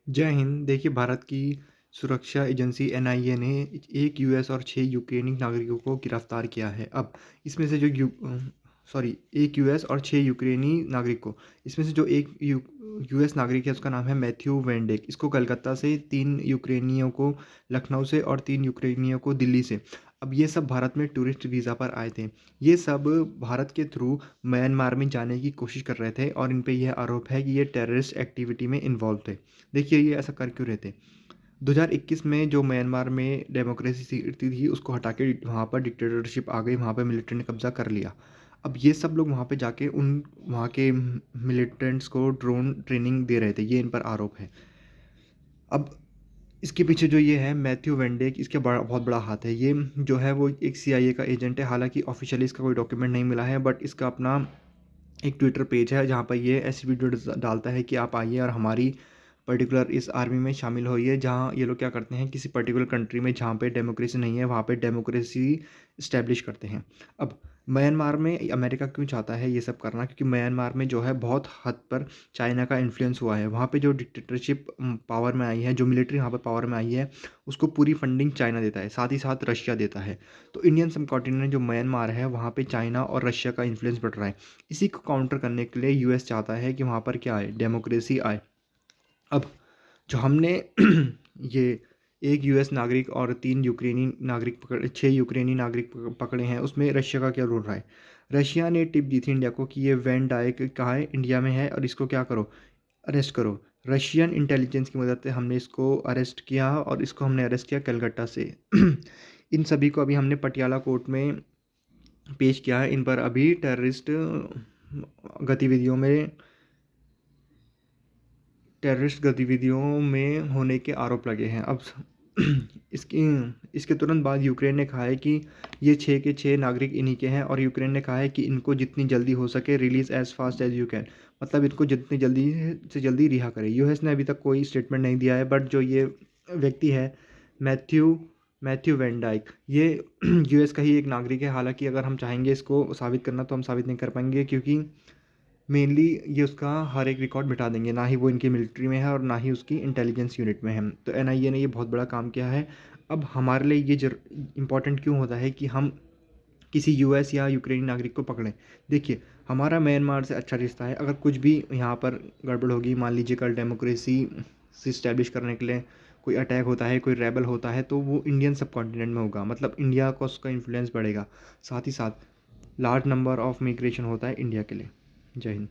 जय हिंद। देखिए, भारत की सुरक्षा एजेंसी एनआईए ने एक यूएस और 6 यूक्रेनी नागरिकों को गिरफ्तार किया है। अब इसमें से जो एक यूएस और 6 यूक्रेनी नागरिक को, इसमें से जो एक यूएस नागरिक है उसका नाम है मैथ्यू वेंडेक। इसको कलकत्ता से, 3 यूक्रेनियों को लखनऊ से और 3 यूक्रेनियों को दिल्ली से। अब ये सब भारत में टूरिस्ट वीज़ा पर आए थे। ये सब भारत के थ्रू म्यांमार में जाने की कोशिश कर रहे थे और इन पे यह आरोप है कि ये टेररिस्ट एक्टिविटी में इन्वॉल्व थे। देखिए, ये ऐसा कर क्यों रहे थे? 2021 में जो म्यांमार में डेमोक्रेसी थी उसको हटा के वहाँ पर डिक्टेटरशिप आ गई, वहाँ पे मिलिट्री ने कब्जा कर लिया। अब ये सब लोग वहाँ पे जाके उन वहाँ के मिलिटेंट्स को ड्रोन ट्रेनिंग दे रहे थे, ये इन पर आरोप है। अब इसके पीछे जो ये है मैथ्यू वेंडेक, इसके बहुत बड़ा हाथ है। ये जो है वो एक सीआईए का एजेंट है। हालांकि ऑफिशियली इसका कोई डॉक्यूमेंट नहीं मिला है, बट इसका अपना एक ट्विटर पेज है जहाँ पर ये ऐसी वीडियो डालता है कि आप आइए और हमारी पर्टिकुलर इस आर्मी में शामिल होइए। जहाँ ये लोग क्या करते हैं, किसी पर्टिकुलर कंट्री में जहाँ पे डेमोक्रेसी नहीं है वहाँ पे डेमोक्रेसी इस्टेब्लिश करते हैं। अब म्यांमार में अमेरिका क्यों चाहता है ये सब करना? क्योंकि म्यांमार में जो है बहुत हद पर चाइना का इन्फ्लुएंस हुआ है। वहाँ पे जो डिक्टेटरशिप पावर में आई है, जो मिलिट्री वहाँ पर पावर में आई है, उसको पूरी फंडिंग चाइना देता है, साथ ही साथ रशिया देता है। तो इंडियन सब कॉन्टिनेंट जो म्यांमार है वहाँ पे चाइना और रशिया का इन्फ्लुएंस बढ़ रहा है। इसी को काउंटर करने के लिए यूएस चाहता है कि वहाँ पर क्या आए, डेमोक्रेसी आए। अब जो हमने ये एक यूएस नागरिक और 3 यूक्रेनी नागरिक पकड़े, 6 यूक्रेनी नागरिक पकड़े हैं, उसमें रशिया का क्या रोल रहा है? रशिया ने टिप दी थी इंडिया को कि ये वैन डाइक कहाँ है, इंडिया में है, और इसको क्या करो, अरेस्ट करो। रशियन इंटेलिजेंस की मदद से हमने इसको अरेस्ट किया और इसको हमने अरेस्ट किया कलकत्ता से। इन सभी को अभी हमने पटियाला कोर्ट में पेश किया है। इन पर अभी गतिविधियों टेररिस्ट गतिविधियों में होने के आरोप लगे हैं। अब इसकी इसके तुरंत बाद यूक्रेन ने कहा है कि ये 6 के 6 नागरिक इन्हीं के हैं, और यूक्रेन ने कहा है कि इनको जितनी जल्दी हो सके release as fast as you can, मतलब इनको जितनी जल्दी से जल्दी रिहा करें। यूएस ने अभी तक कोई स्टेटमेंट नहीं दिया है, बट जो ये व्यक्ति है मैथ्यू मैथ्यू वैन डाइक, ये यूएस का ही एक नागरिक है। हालांकि अगर हम चाहेंगे इसको साबित करना तो हम साबित नहीं कर पाएंगे, क्योंकि मेनली ये उसका हर एक रिकॉर्ड मिटा देंगे। ना ही वो इनकी मिलिट्री में है और ना ही उसकी इंटेलिजेंस यूनिट में है। तो एनआईए ने ये बहुत बड़ा काम किया है। अब हमारे लिए ये इम्पॉर्टेंट क्यों होता है कि हम किसी यूएस या यूक्रेनी नागरिक को पकड़ें? देखिए, हमारा म्यांमार से अच्छा रिश्ता है। अगर कुछ भी यहाँ पर गड़बड़ होगी, मान लीजिए कल डेमोक्रेसी से इस्टेब्लिश करने के लिए कोई अटैक होता है, कोई रेबल होता है, तो वो इंडियन सब कॉन्टिनेंट में होगा, मतलब इंडिया का उसका इन्फ्लुएंस बढ़ेगा। साथ ही साथ लार्ज नंबर ऑफ मिग्रेशन होता है इंडिया के लिए। जय हिंद।